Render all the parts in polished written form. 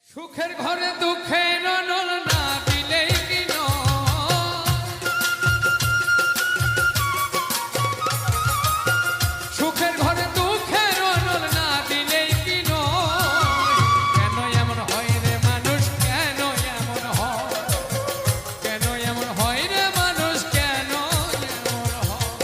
সুখের ঘরে দুঃখের অনল না দিলেই কি সুখের ঘরে দুঃখের অনল না দিলেই কি কেন এমন হয় রে মানুষ কেন এমন হয় কেন এমন হয় রে মানুষ কেন এমন হয়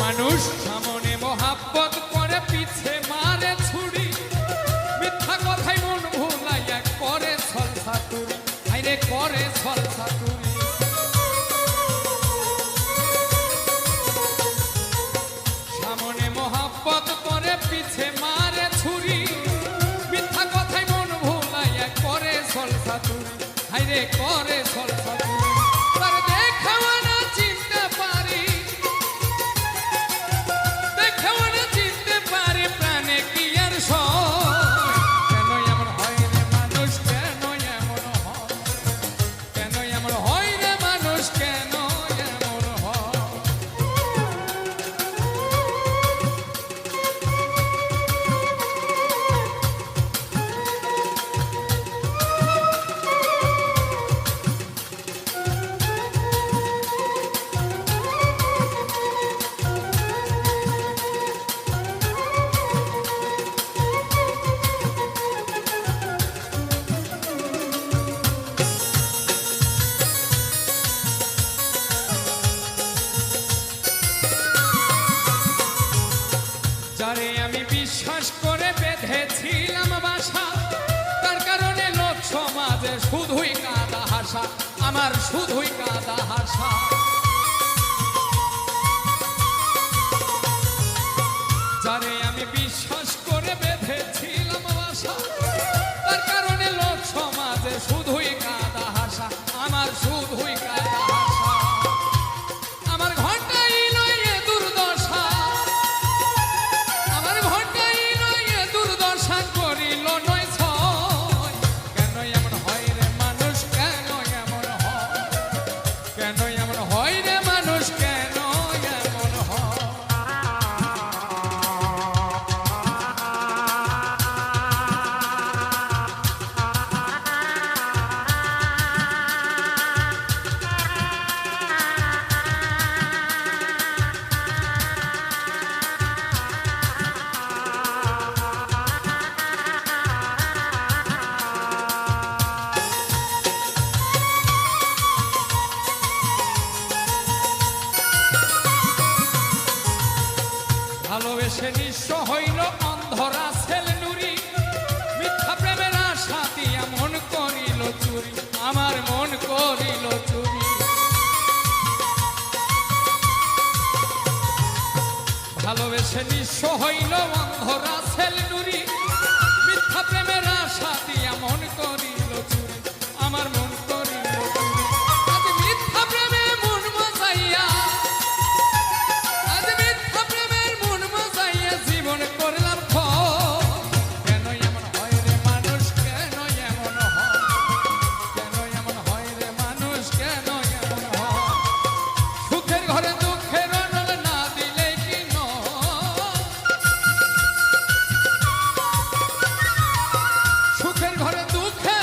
মানুষ সামনে মহাব্বত করে পিছে মারে ছুরি মিথ্যা কথাই মন ভুলাইয়া করে ছলছাতুরি আইরে করে ছলছাতুরি সামনে মহাব্বত করে পিছে মারে ছুরি মিথ্যা কথাই মন ভুলাইয়া করে ছলছাতুরি আইরে করে ছলছাতুরি তার দেখাওয়া না চিনতে পারি যারে আমি বিশ্বাস করে বেঁধেছিলাম বাসা তার কারণে লোক সমাজে শুধুই কাদা হাসা আমার শুধুই কাদা হাসা যারে আমি বিশ্বাস করে বেঁধেছিলাম বাসা তার কারণে লোক সমাজে শুধুই কাদা হাসা আমার শুধুই কাদা হাসা আমার ঘন্টাই লইয়ে দুর্দশা করিল নয় ছয় কেন এমন হয় রে মানুষ কেন এমন হয় কেন এমন হয় রে মানুষ কেন এমন হয় ভালোবেসে নিঃস্ব হইল অন্ধরা ছেল নুরি মিথ্যা প্রেমের আশা দিয়া মন করিল চুরি আমার মন করিল চুরি ভালোবেসে নিঃস্ব হইল অন্ধরা ছেল নুরি মিথ্যা প্রেমের আশা দিয়া মন করিল চুরি আমার মন করিল চুরি আজ মিথ্যা প্রেমে মন মজাইয়া জীবন করলাম কেন এমন হয় রে মানুষ কেন এমন হয় কেন এমন হয় রে মানুষ কেন এমন হয় সুখের ঘরে দুঃখের অনল না দিলে কি সুখের ঘরে দুঃখের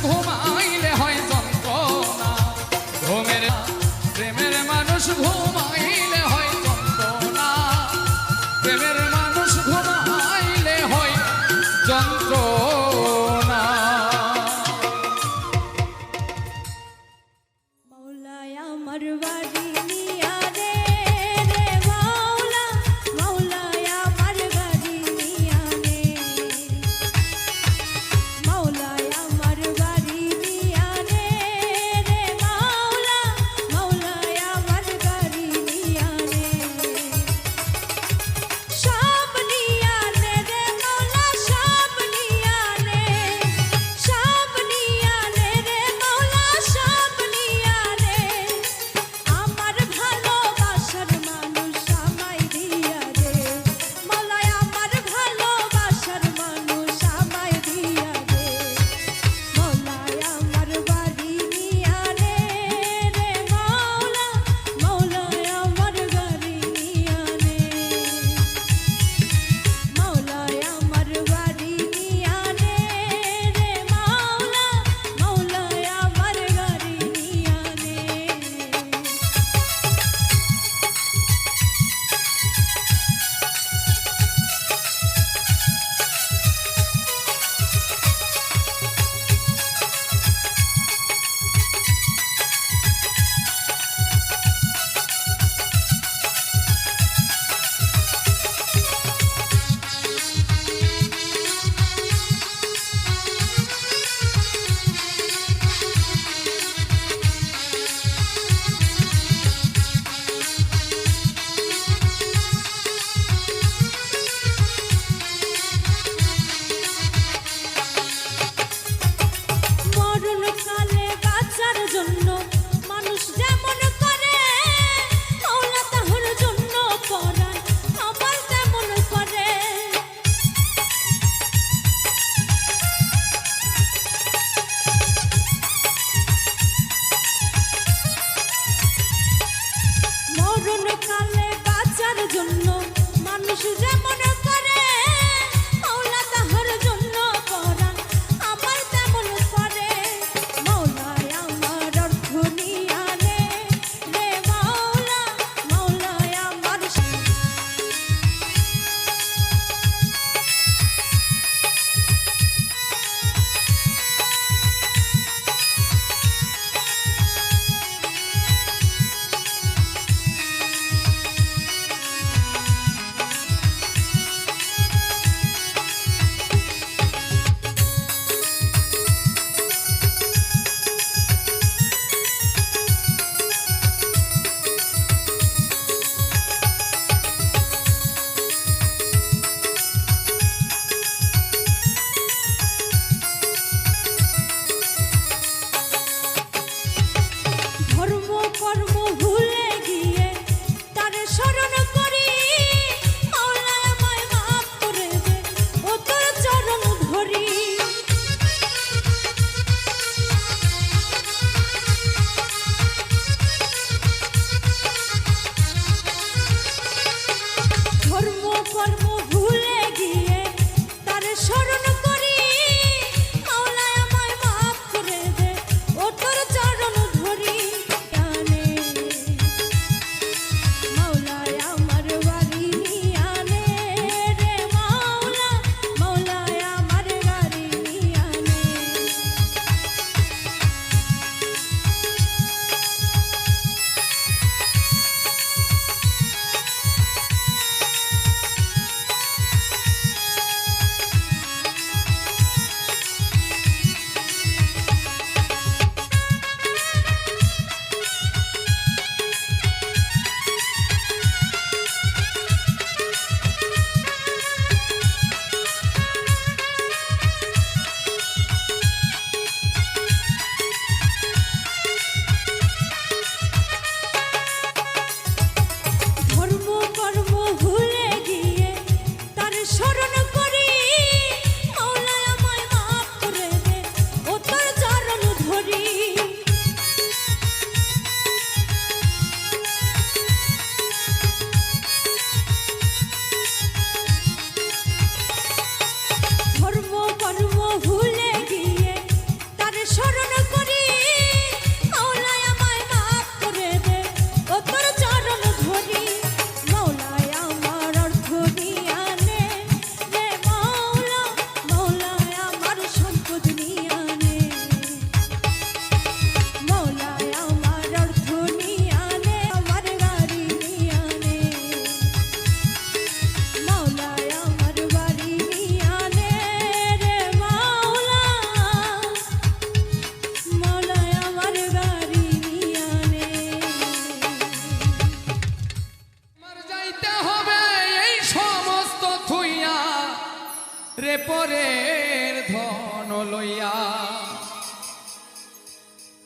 ঘুমাইলে হয় যন্ত্রণা প্রেমের মানুষ ঘুমাইলে হয় যন্ত্রণা প্রেমের মানুষ ঘুমাইলে হয় যন্ত্রণা মাওলায় আমার বাড়ি নিয়া দে রে মাওলা, মাওলায় আমার বাড়ি নিয়া দে, মাওলায় আমার বাড়ি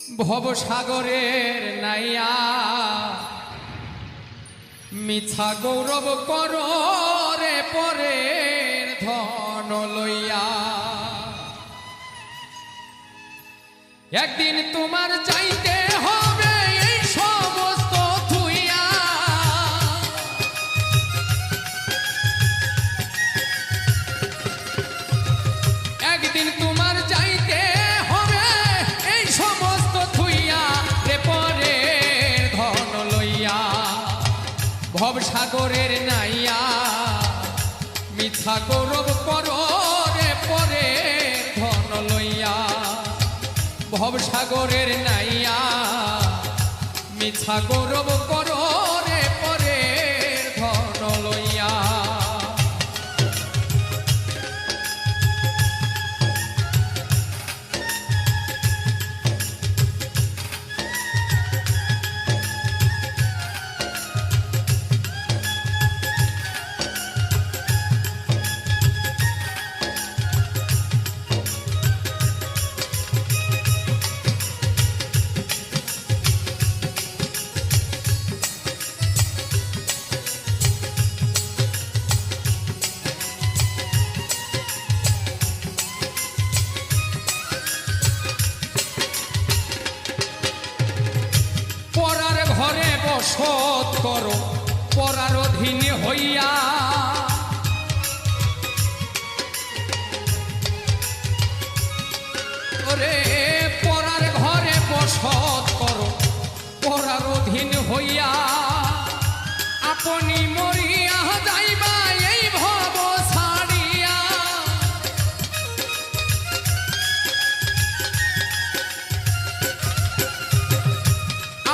ভবসাগরের নাইয়া মিছা গৌরব করো রে পরের ধন লইয়া। একদিন তোমার চাইতে হবে এই সমস্ত থুইয়া। একদিন তোমার চাইতে হবে এই সমস্ত থুইয়া রে পরের ধন লইয়া। ভবসাগরের নাইয়া মিছা গৌরব করো রে পরের ধন লইয়া। ভবসাগরের নাইয়া মিছা গৌরব করো রে পরের ধন লইয়া। পরার ঘরে বসত করো পরার অধীন হইয়া। ওরে পরার ঘরে বসত করো পরার অধীন হইয়া। আপনি মরিয়া যাইবা এই ভব ছাড়িয়া।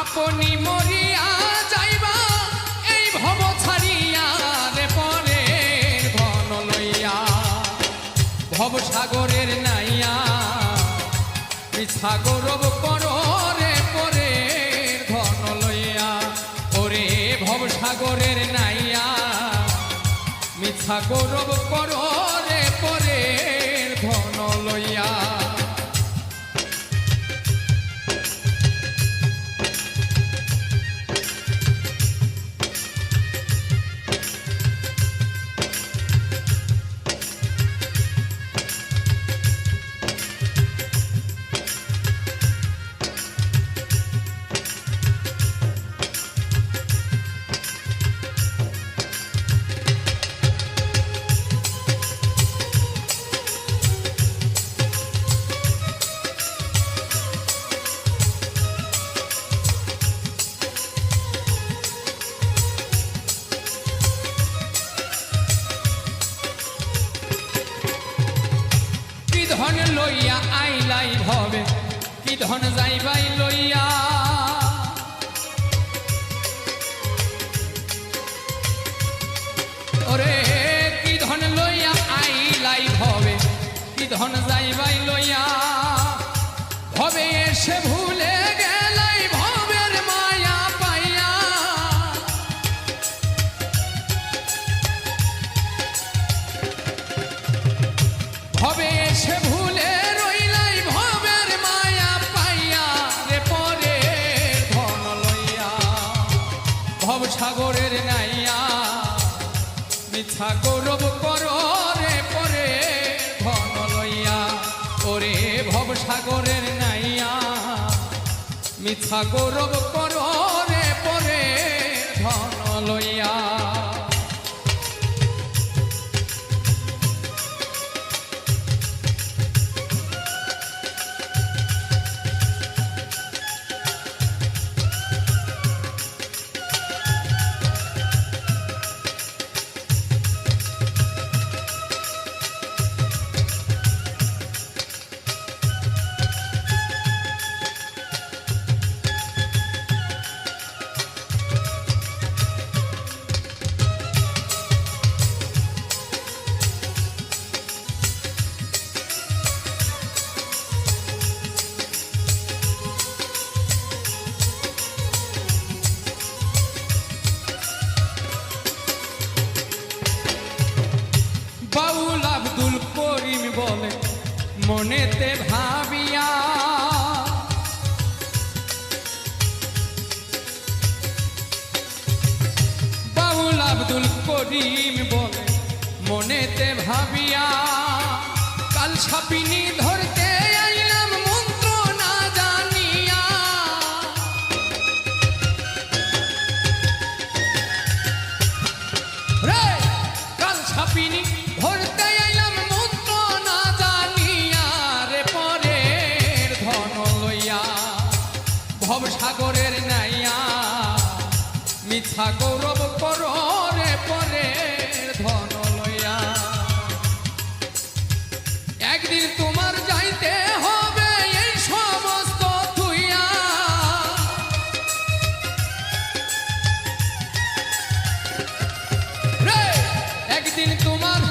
আপনি মরিয়া যাইবা এই ভব ছাড়িয়া রে পরের ধন লইয়া। ভবসাগরের নাইয়া মিছা গৌরব করো রে পরের ধন লইয়া। ওরে ভবসাগরের নাইয়া মিছা গৌরব করো রে পরের ধন লইয়া। ধন লইয়া আইলাই ভবে কি ধন যাইবাই লইয়া। ওরে কি ধন লইয়া আইলাই ভবে কি ধন যাইবাই লইয়া। ভবে এসে ভুলে গেলাই ভবের মায়া পাইয়া। ভবে এসে ভুলে রইলাই ভবের মায়া পাইয়া রে পরের ধন লইয়া। ভবসাগরের নাইয়া মিছা গৌরব করো রে পরের ধন লইয়া। ওরে ভবসাগরের নাইয়া মিছা গৌরব করো রে পরের ধন লইয়া। সাপিনী ধরতে আইলাম মন্ত্র না জানিয়া, রে কাল সাপিনী ধরতে আইলাম মন্ত্র না জানিয়া, রে পরের ধন লইয়া ভবসাগরের নাইয়া, মিথ্যা গৌরব কর রে পরের ধন লইয়া। একদিন তোমার যাইতে হবে এই সমস্ত থুইয়া, রে একদিন তোমার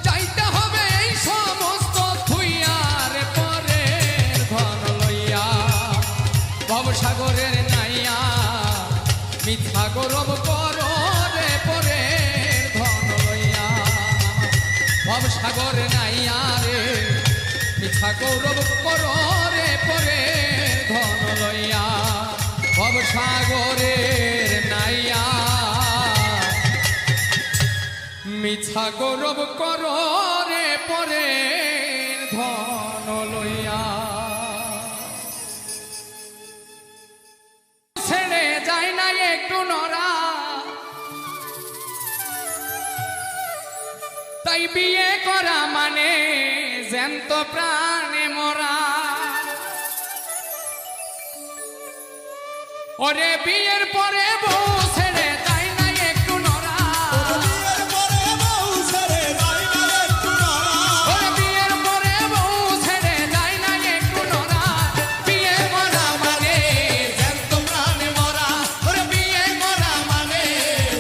যাইতে হবে এই সমস্ত থুইয়া, রে পরের ধন লইয়া ভবসাগরের নাইয়া, মিথ্যা গৌরব কর রে পরের ধন লইয়া। ভবসাগর নাইয়া রে মিথ্যা গৌরব কর রে পরের ধন লইয়া। ভবসাগরের নাইয়া মিথ্যা গৌরব কর রে পরের ধন লইয়া। ছেড়ে যায় না একটু নরা, তাই বিয়ে করা মানে জ্যান্ত প্রাণে মরা। ওরে বিয়ের পরে বউ ছেড়ে যায় না একটু নরা, ওরে বিয়ের পরে বউ ছেড়ে যায় না একটু নরা। বিয়ে করা মানে জ্যান্ত প্রাণে মরা, ওরে বিয়ে করা মানে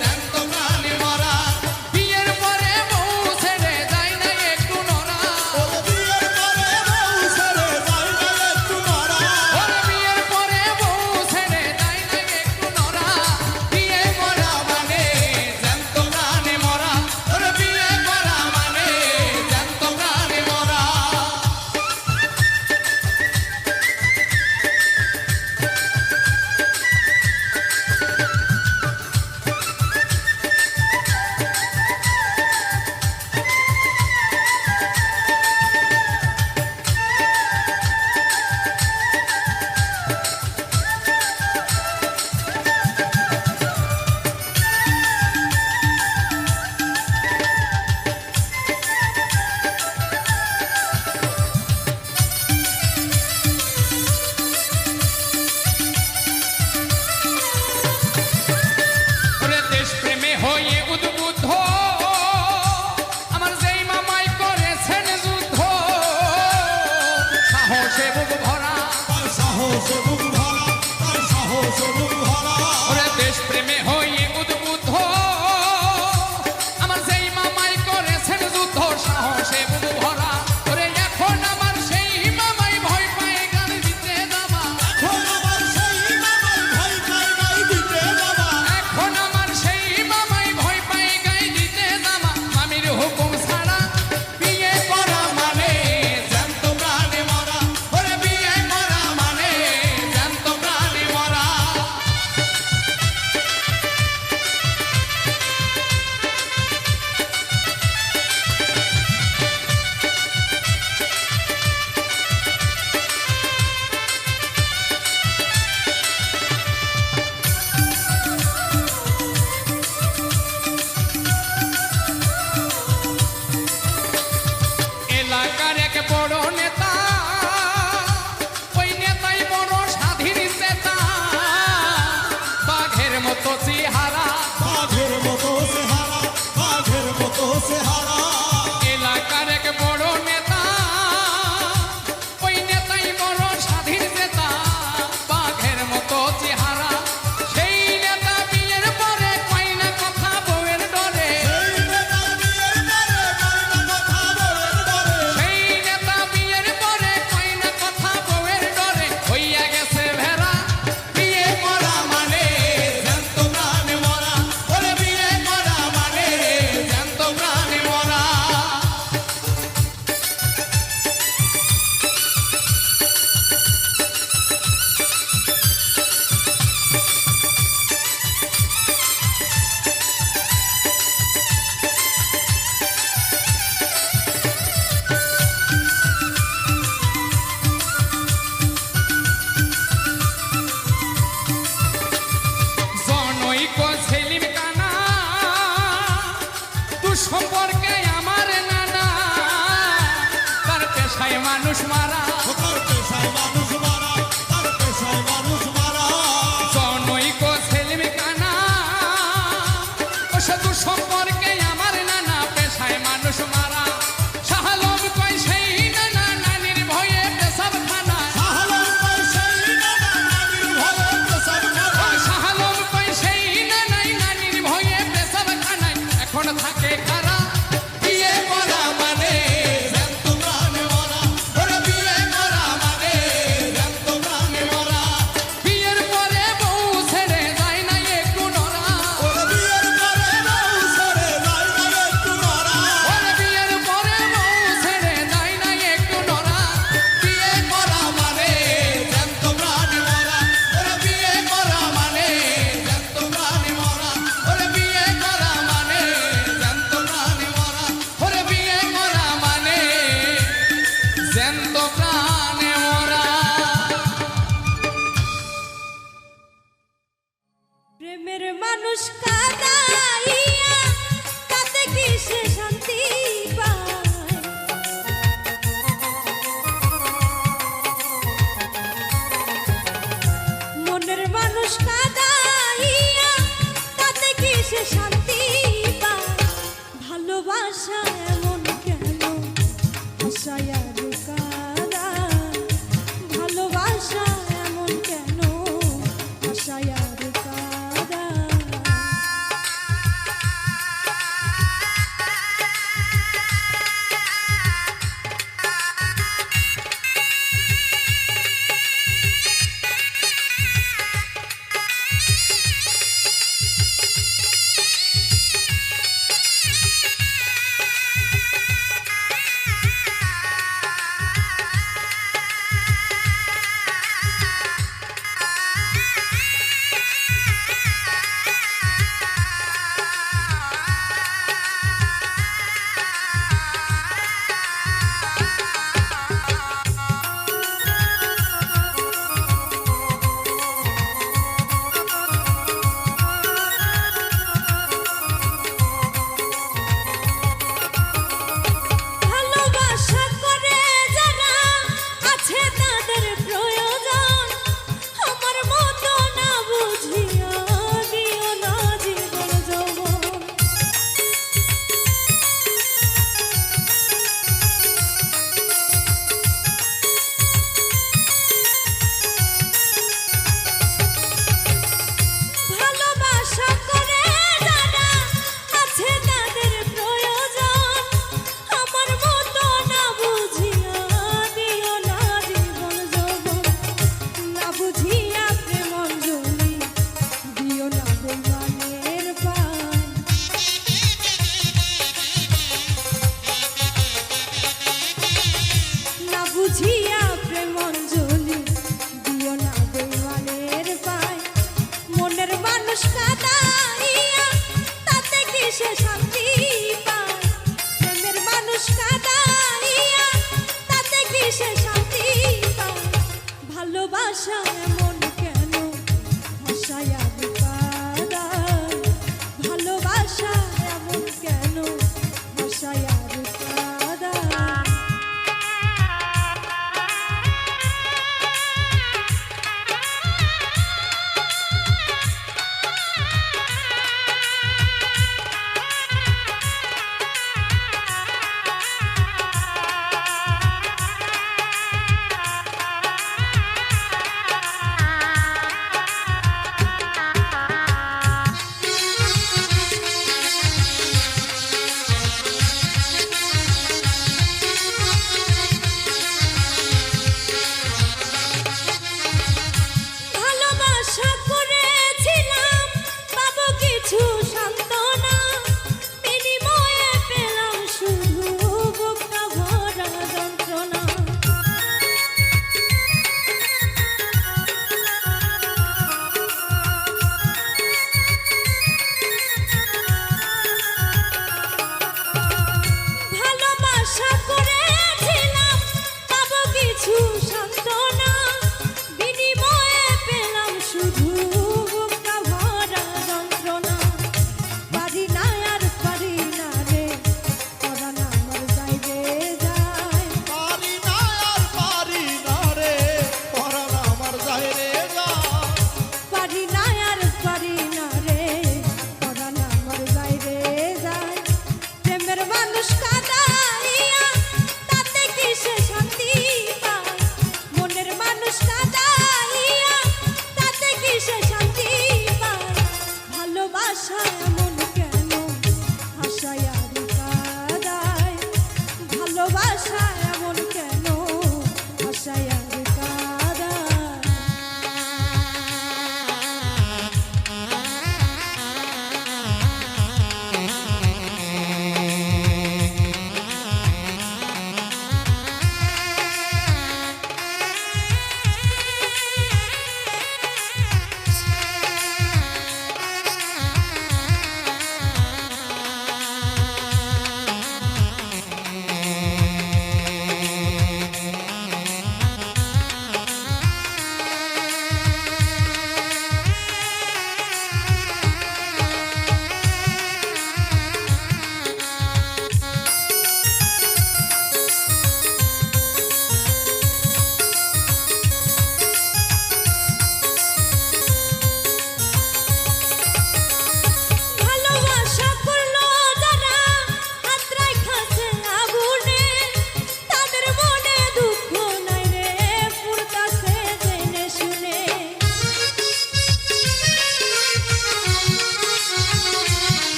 জ্যান্ত প্রাণে মরা। বিয়ের পরে বউ ছেড়ে যায় না একটু নরা, ওরে বিয়ের পরে বউ ছেড়ে যায় না একটু নরা। বিয়ে করা মানে জ্যান্ত প্রাণে মরা, ওরে বিয়ে করা মানে জ্যান্ত প্রাণে মরা। ওরে দেশপ্রেমে হয়ে উদ্বুদ্ধ আমার যেই মামাই করেছেন যুদ্ধ, সাহসে বুক ভরা, ওরে দেশপ্রেমে হয়ে উদ্বুদ্ধ আমার যেই মামাই করেছেন যুদ্ধ, সাহসে বুক ভরা। ওরে এখন আমার সেই মামাই ভয় পায় গান দিতে যাবা, এখন আমার সেই মামাই ভয় পায় গান দিতে যাবা। মামির হুকুম ছাড়া বিয়ে করা মানে জ্যান্ত প্রাণে মরা, ওরে বিয়ে করা মানে জ্যান্ত প্রাণে মরা।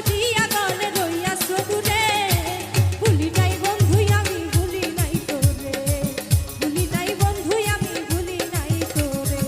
দিয়া গলে রইয়াছ দূরে ভুলি নাই বন্ধু আমি ভুলি নাই তোরে ভুলি নাই বন্ধু আমি ভুলি নাই তোরে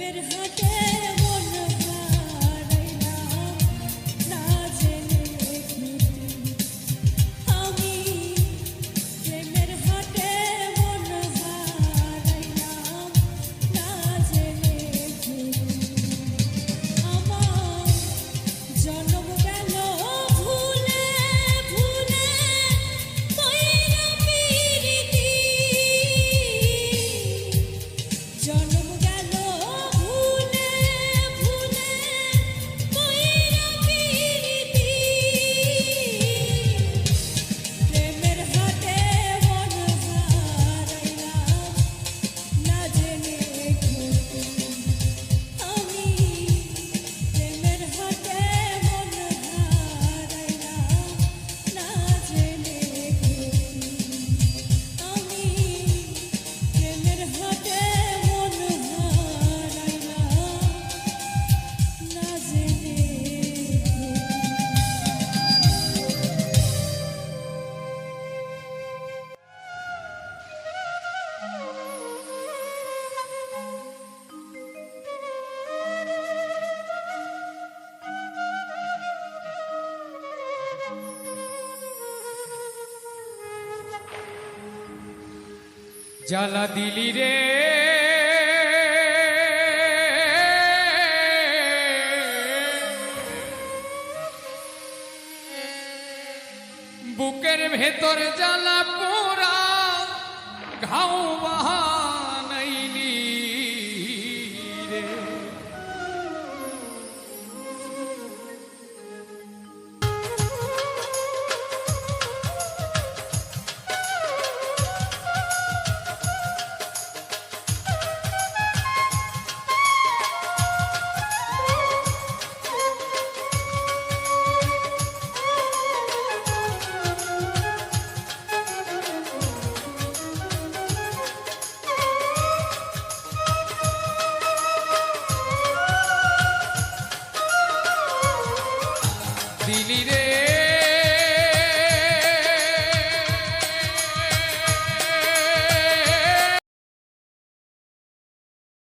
প্রেমের হাটে মন হারাইলাম না জেনে ঘুরি আমি প্রেমের হাটে মন হারাইলাম না জেনে ঘুরি আমার জন্ম গেল ভুলে ভুলে কইরা পিরিতি জন্ম গেল ভুলে ভুলে কইরা পিরিতি প্রেমের হাটে মন হারাইলাম না জেনে ঘুরি আমি প্রেমের হাটে মন হারাইলাম না জেনে ঘুরি আমি প্রেমের হাটে মন হারাইলাম না জেনে জ্বালা দিলি রে বুকের ভেতর জ্বালা পোড়া ঘাও